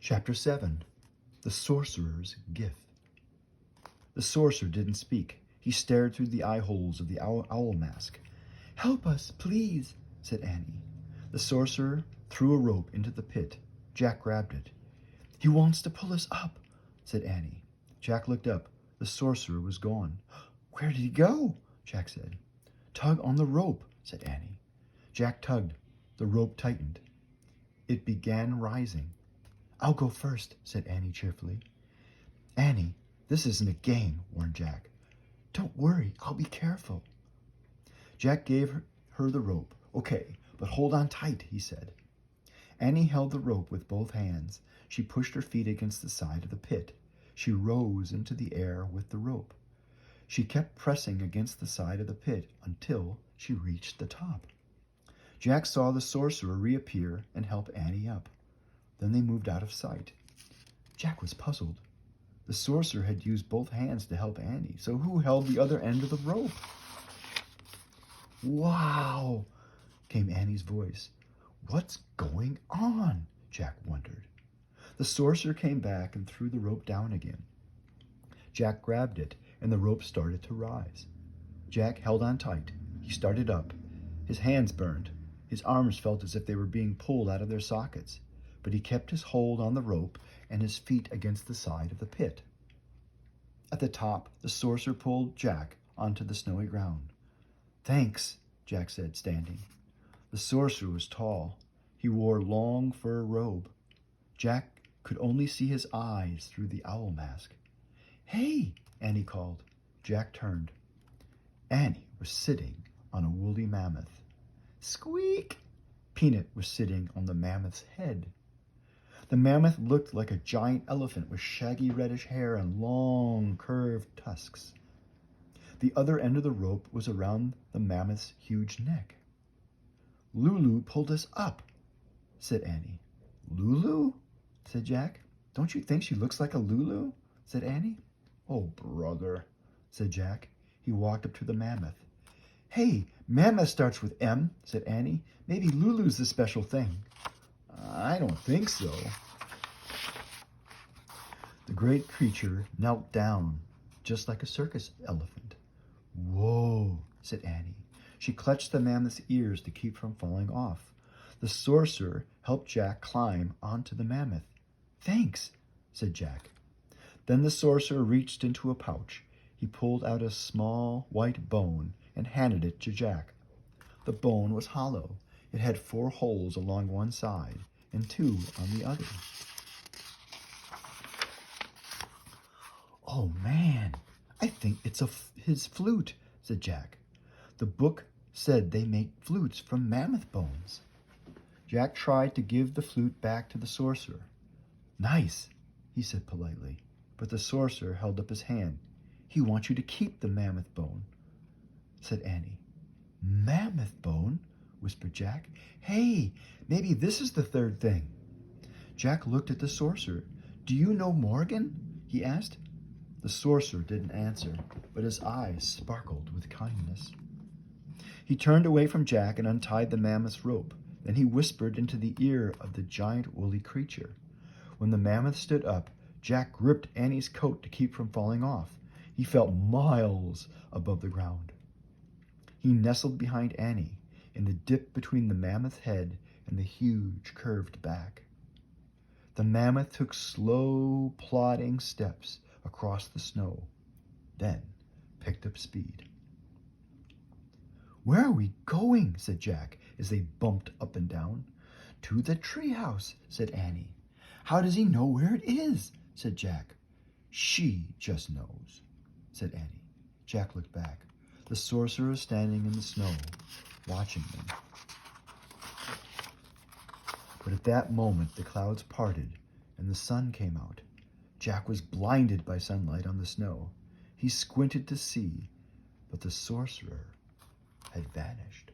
Chapter 7. The Sorcerer's Gift. The sorcerer didn't speak. He stared through the eye holes of the owl mask. "Help us, please," said Annie. The sorcerer threw a rope into the pit. Jack grabbed it. "He wants to pull us up," said Annie. Jack looked up. The sorcerer was gone. "Where did he go?" Jack said. "Tug on the rope," said Annie. Jack tugged. The rope tightened. It began rising. "I'll go first," said Annie cheerfully. "Annie, this isn't a game," warned Jack. "Don't worry, I'll be careful." Jack gave her the rope. "Okay, but hold on tight," he said. Annie held the rope with both hands. She pushed her feet against the side of the pit. She rose into the air with the rope. She kept pressing against the side of the pit until she reached the top. Jack saw the sorcerer reappear and help Annie up. Then they moved out of sight. Jack was puzzled. The sorcerer had used both hands to help Annie, so who held the other end of the rope? "Wow!" came Annie's voice. "What's going on?" Jack wondered. The sorcerer came back and threw the rope down again. Jack grabbed it, and the rope started to rise. Jack held on tight. He started up. His hands burned. His arms felt as if they were being pulled out of their sockets, but he kept his hold on the rope and his feet against the side of the pit. At the top, the sorcerer pulled Jack onto the snowy ground. "Thanks," Jack said, standing. The sorcerer was tall. He wore a long fur robe. Jack could only see his eyes through the owl mask. "Hey!" Annie called. Jack turned. Annie was sitting on a woolly mammoth. "Squeak!" Peanut was sitting on the mammoth's head. The mammoth looked like a giant elephant with shaggy reddish hair and long, curved tusks. The other end of the rope was around the mammoth's huge neck. "Lulu pulled us up," said Annie. "Lulu?" said Jack. "Don't you think she looks like a Lulu?" said Annie. "Oh, brother," said Jack. He walked up to the mammoth. "Hey, mammoth starts with M," said Annie. "Maybe Lulu's the special thing." "I don't think so." The great creature knelt down, just like a circus elephant. "Whoa," said Annie. She clutched the mammoth's ears to keep from falling off. The sorcerer helped Jack climb onto the mammoth. "Thanks," said Jack. Then the sorcerer reached into a pouch. He pulled out a small white bone and handed it to Jack. The bone was hollow. It had 4 holes along one side and 2 on the other. "Oh, man, I think it's his flute," said Jack. "The book said they make flutes from mammoth bones." Jack tried to give the flute back to the sorcerer. "Nice," he said politely, but the sorcerer held up his hand. "He wants you to keep the mammoth bone," said Annie. "Mammoth bone?" whispered Jack. "Hey, maybe this is the third thing." Jack looked at the sorcerer. "Do you know Morgan?" he asked. The sorcerer didn't answer, but his eyes sparkled with kindness. He turned away from Jack and untied the mammoth's rope. Then he whispered into the ear of the giant woolly creature. When the mammoth stood up, Jack gripped Annie's coat to keep from falling off. He felt miles above the ground. He nestled behind Annie in the dip between the mammoth's head and the huge curved back. The mammoth took slow, plodding steps across the snow, then picked up speed. "Where are we going?" said Jack as they bumped up and down. "To the treehouse," said Annie. "How does he know where it is?" said Jack. "She just knows," said Annie. Jack looked back. The sorcerer was standing in the snow, watching them. But at that moment the clouds parted and the sun came out. Jack was blinded by sunlight on the snow. He squinted to see, but the sorcerer had vanished.